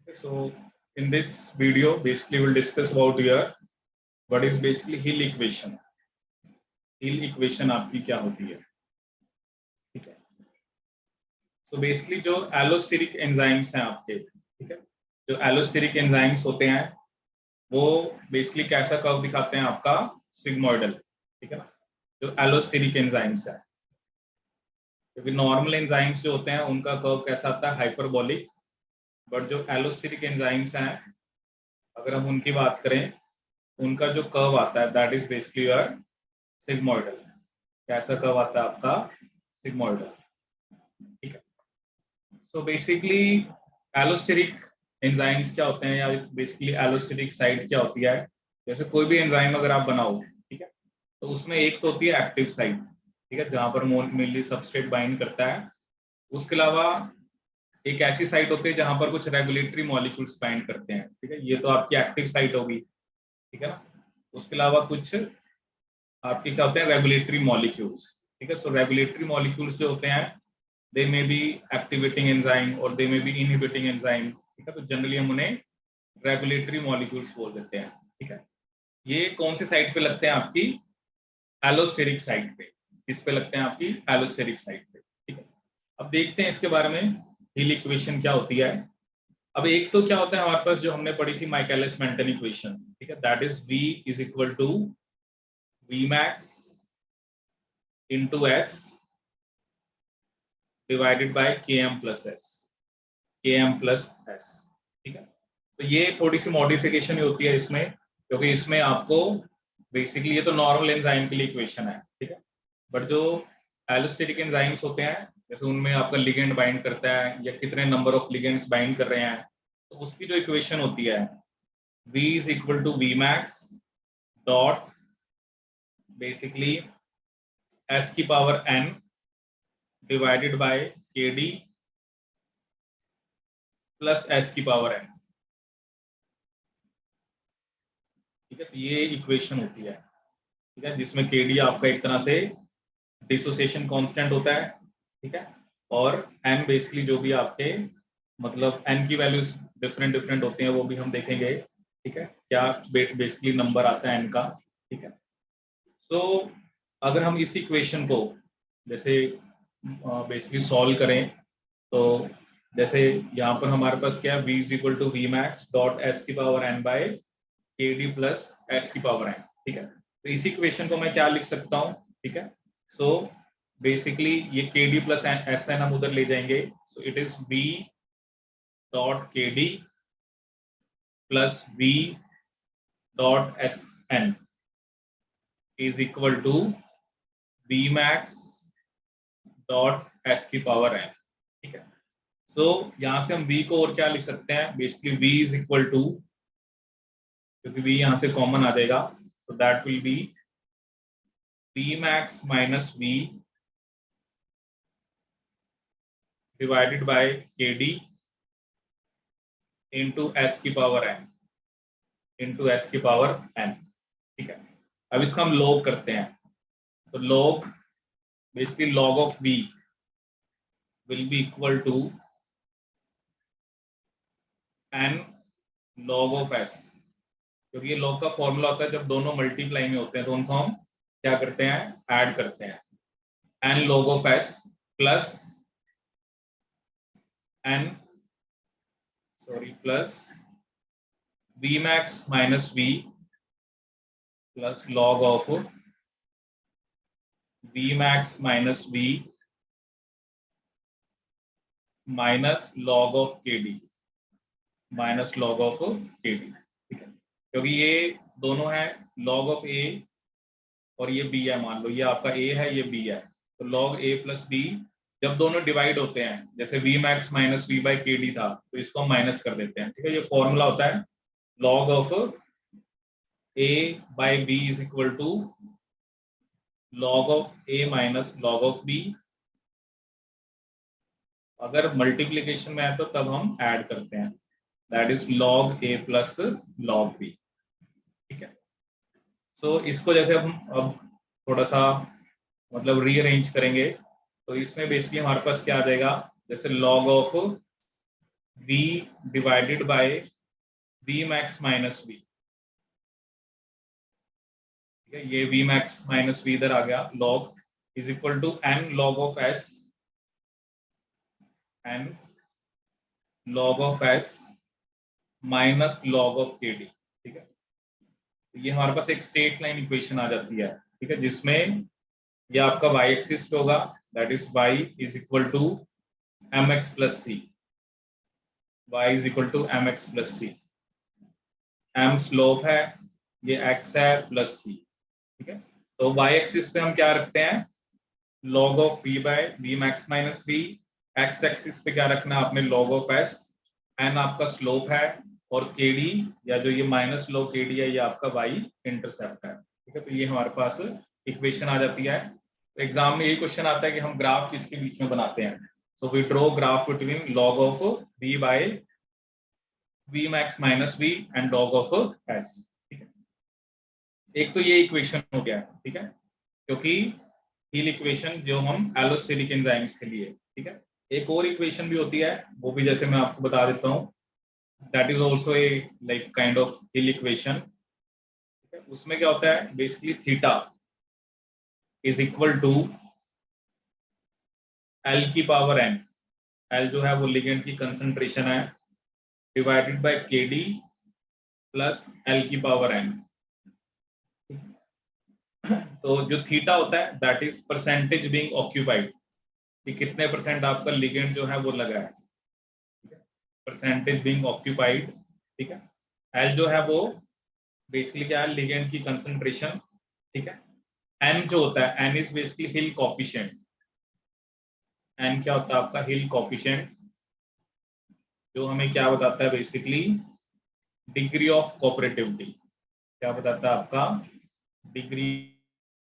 So in this video, basically we'll discuss about your what is basically Hill equation. Hill equation आपकी क्या होती है, ठीक है. So basically जो एलोस्टेरिक एंजाइम्स हैं आपके, ठीक है, जो एलोस्टेरिक एंजाइम्स होते हैं वो बेसिकली कैसा कर्व दिखाते हैं आपका सिग्मोइडल, ठीक है ना. जो एलोस्टेरिक एंजाइम्स है, क्योंकि नॉर्मल एंजाइम्स जो होते हैं उनका कर्व कैसा आता है, हाइपरबोलिक. बट जो एलोस्टेरिक एंजाइम्स हैं अगर हम उनकी बात करें, उनका जो कर्व आता है that is basically your sigmoidal. कैसा कर्व आता है आपका सिग्मोइडल, ठीक है. सो बेसिकली एलोस्टेरिक एंजाइम्स क्या होते हैं या बेसिकली एलोस्टेरिक साइट क्या होती है. जैसे कोई भी एंजाइम अगर आप बनाओ, ठीक है, तो उसमें एक तो होती है एक्टिव साइट, ठीक है, जहां पर मेनली सबस्ट्रेट बाइंड करता है. उसके अलावा एक ऐसी साइट होती है जहां पर कुछ रेगुलेटरी मॉलिक्यूल्स बाइंड करते हैं, ठीक है, ये तो आपकी एक्टिव साइट होगी, ठीक है ना. उसके अलावा कुछ आपके क्या होते हैं, रेगुलेटरी मॉलिक्यूल्स, ठीक है. सो रेगुलेटरी मॉलिक्यूल्स जो होते हैं दे मे बी एक्टिवेटिंग एंजाइम और दे मे बी इनहिबिटिंग एंजाइम, ठीक है. तो जनरली हम उन्हें रेगुलेटरी मॉलिक्यूल्स बोल देते हैं, ठीक है. ये कौन सी साइट पे लगते हैं आपकी, एलोस्टेरिक साइट पे. किस पे लगते हैं, आपकी एलोस्टेरिक साइट पे, ठीक है. अब देखते हैं इसके बारे में हिल इक्वेशन क्या होती है. अब एक तो क्या होता है हमारे पास जो हमने पढ़ी थी माइकलिस मेंटन इक्वेशन, ठीक है, that is V is equal to Vmax into S divided by Km plus S, Km plus S, ठीक है. तो ये थोड़ी सी मॉडिफिकेशन होती है इसमें, क्योंकि इसमें आपको बेसिकली ये तो नॉर्मल एंजाइम के लिए इक्वेशन है, ठीक है. बट जो एलोस्टेरिक एंजाइम्स होते हैं जैसे उनमें आपका लिगेंड बाइंड करता है या कितने नंबर ऑफ लिगेंड्स बाइंड कर रहे हैं, तो उसकी जो इक्वेशन होती है V is equal to Vmax dot basically S की power n divided by Kd plus S की पावर n, ठीक है. तो ये इक्वेशन होती है, ठीक है, जिसमें Kd आपका एक तरह से डिसोसिएशन कांस्टेंट होता है, ठीक है, और n बेसिकली जो भी आपके मतलब n की वैल्यूज डिफरेंट डिफरेंट होते हैं वो भी हम देखेंगे, ठीक है, क्या बेसिकली नंबर आता है n का, ठीक है. सो अगर हम इस इक्वेशन को जैसे बेसिकली सॉल्व करें तो जैसे यहाँ पर हमारे पास क्या है, V is equal to Vmax dot S की power n by Kd plus S की पावर n, ठीक है. तो इस इक्वेशन को मैं क्या लिख सकता हूँ, ठीक है. सो बेसिकली ये Kd प्लस Sn हम उधर ले जाएंगे, so it is V dot Kd plus V dot Sn is equal to Vmax dot S की पावर n, ठीक है. सो यहाँ से हम V को और क्या लिख सकते हैं, basically V is equal to, क्योंकि V यहाँ से कॉमन आ जाएगा, तो that will be Vmax minus V divided by Kd into S की पावर n इंटू S की पावर n, ठीक है. अब इसका हम लॉग करते हैं, तो log basically log of V will be equal to n log of S, क्योंकि ये लॉग का फॉर्मूला होता है जब दोनों मल्टीप्लाई में होते हैं तो उनको हम क्या करते हैं, ऐड करते हैं. n log of S plus Vmax minus V plus log of Vmax minus V minus log of Kd minus log of Kd, ठीक है. क्योंकि ये दोनों है log ऑफ A और ये B है, मान लो ये आपका A है ये B है, तो log A प्लस B जब दोनों डिवाइड होते हैं, जैसे Vmax minus V by Kd था तो इसको हम माइनस कर देते हैं, ठीक है. ये फॉर्मूला होता है log of A by B is equal to log of A minus log of B. अगर मल्टीप्लीकेशन में है तो तब हम ऐड करते हैं, that is log A plus log B, ठीक है. सो इसको जैसे हम अब थोड़ा सा मतलब रीअरेंज करेंगे तो इसमें बेसिकली हमारे पास क्या आ जाएगा, जैसे log of v divided by v max minus v, ठीक है, ये v max minus v इधर आ गया, log is equal to n log of s, n log of s minus log of kd, ठीक है। ये हमारे पास एक स्ट्रेट लाइन इक्वेशन आ जाती है, ठीक है, जिसमें ये आपका y एक्सिस पे होगा, that is y is equal to mx plus C, y is equal to mx plus C, m slope है, ये x है प्लस सी, ठीक है। तो y एक्सिस पे हम क्या रखते हैं, log of v by v max minus v, x axis पे क्या रखना है आपने, log of s, n आपका स्लोप है, और kd या जो ये माइनस log kd है ये आपका y इंटरसेप्ट है, ठीक है। तो ये हमारे पास इक्वेशन आ जाती है। तो एग्जाम में यही क्वेश्चन आता है कि हम ग्राफ किसके बीच में बनाते हैं, so we draw graph between log of v by v max minus v and log of s, ठीक है। एक तो ये इक्वेशन हो गया, ठीक है, क्योंकि हील इक्वेशन जो हम एलोस्टेरिक एंजाइम्स के लिए, ठीक है। एक और इक्वेशन भी होती है, वो भी जैसे मैं आपको बता देता हूँ, that is also a like kind of Hill equation. उसमें क्या होता है, basically theta is equal to L की पावर एन, एल जो है वो लिगेंड की कंसंट्रेशन है, divided by K D plus L की पावर एन। तो जो थीटा होता है that is percentage being occupied, कि कितने परसेंट आपका लिगेंड जो है वो लगा है, परसेंटेज बीइंग ऑक्यूपाइड, ठीक है। एल जो है वो बेसिकली क्या है, लिगेंड की कंसंट्रेशन, ठीक है। एन जो होता है, N is basically Hill coefficient, N क्या होता है आपका, हिल कोफिशिएंट, जो हमें क्या बताता है, बेसिकली डिग्री ऑफ कोऑपरेटिविटी, क्या बताता है आपका, degree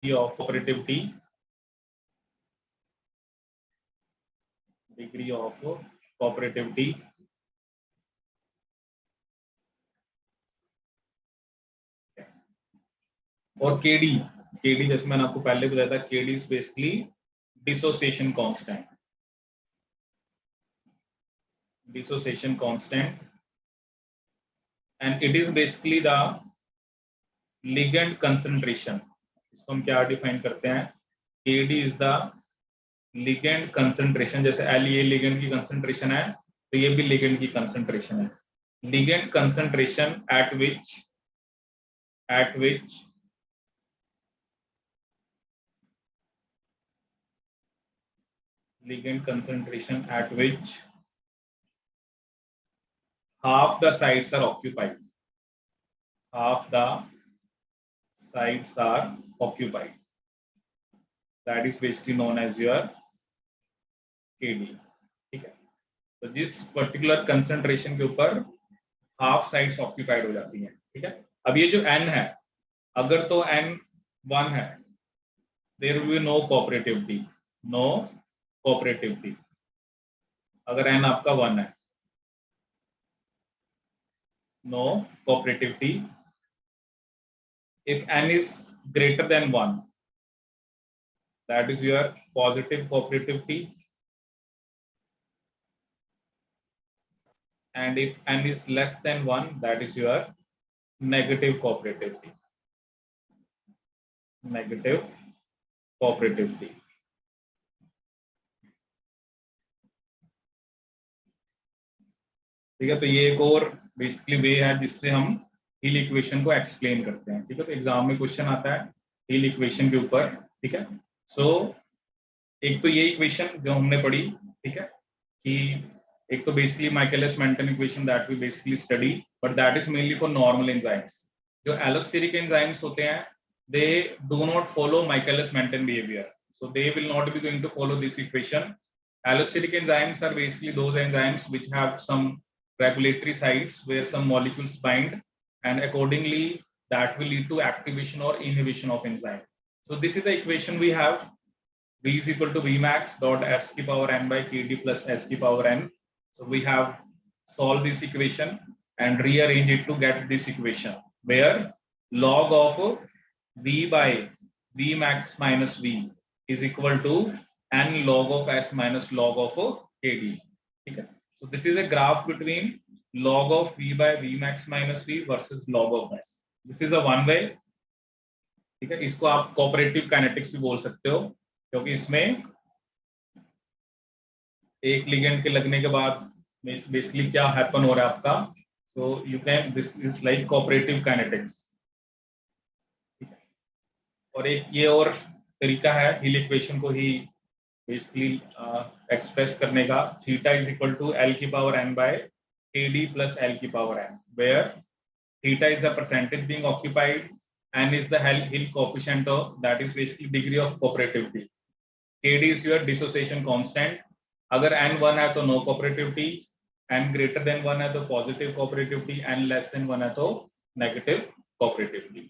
of cooperativity, degree of cooperativity, और केडी, केडी जैसे मैंने आपको पहले बताया था, KD is basically dissociation constant, dissociation constant, and it is basically the ligand concentration. इसको हम क्या डिफाइन करते हैं, KD is the ligand concentration, जैसे एल ये लिगेंड की कंसंट्रेशन है, तो ये भी लिगेंड की कंसंट्रेशन है, ligand concentration eight which ligand concentration at which half the sites are occupied, half the sites are occupied, that is basically known as your kd, ठीक है। तो जिस पर्टिकुलर कंसंट्रेशन के ऊपर हाफ साइट्स ऑक्यूपाइड हो जाती हैं, ठीक है। अब ये जो n है, अगर तो n 1 है, there will be no cooperativity, no cooperativity, अगर n आपका 1 है, no cooperativity. If n is greater than 1, that is your positive cooperativity, and if n is less than 1, that is your negative cooperativity, negative cooperativity, ठीक है। तो ये एक और basically वे है जिससे हम हील इक्वेशन को एक्सप्लेन करते हैं, ठीक है। तो एग्जाम में क्वेश्चन आता है हील इक्वेशन के ऊपर, ठीक है। सो एक तो ये इक्वेशन जो हमने पढ़ी, ठीक है, कि एक तो basically Michaelis Menten equation that we basically study, but that is mainly for normal enzymes. जो एलोस्टेरिक एंजाइम्स होते हैं, they do not follow Michaelis Menten behaviour, so they will not be going to follow this equation. Allosteric enzymes are basically those enzymes which have some regulatory sites where some molecules bind, and accordingly that will lead to activation or inhibition of enzyme. So this is the equation we have, v is equal to v max dot s की power n by kd plus s की power n. So we have solved this equation and rearrange it to get this equation where log of v by v max minus v is equal to n log of s minus log of kd, ठीक है। So this is a graph between log of v by v max minus v versus log of s. This is a one way. ठीक है, इसको आप cooperative kinetics भी बोल सकते हो, क्योंकि इसमें एक लिगेंड के लगने के बाद बेसिकली क्या हैपन हो रहा है आपका. So you can, this is like cooperative kinetics. ठीक है, और एक ये और तरीका है हिल इक्वेशन को ही बेसिकली एक्सप्रेस करने का. Theta is equal to L की power N by kd plus L की power N, where theta is the percentage being occupied, n is the hill coefficient of, that is basically degree of cooperativity, kd is your dissociation constant. अगर n 1 है तो no cooperativity, n greater than 1 है तो positive cooperativity, n less than 1 है तो negative cooperativity.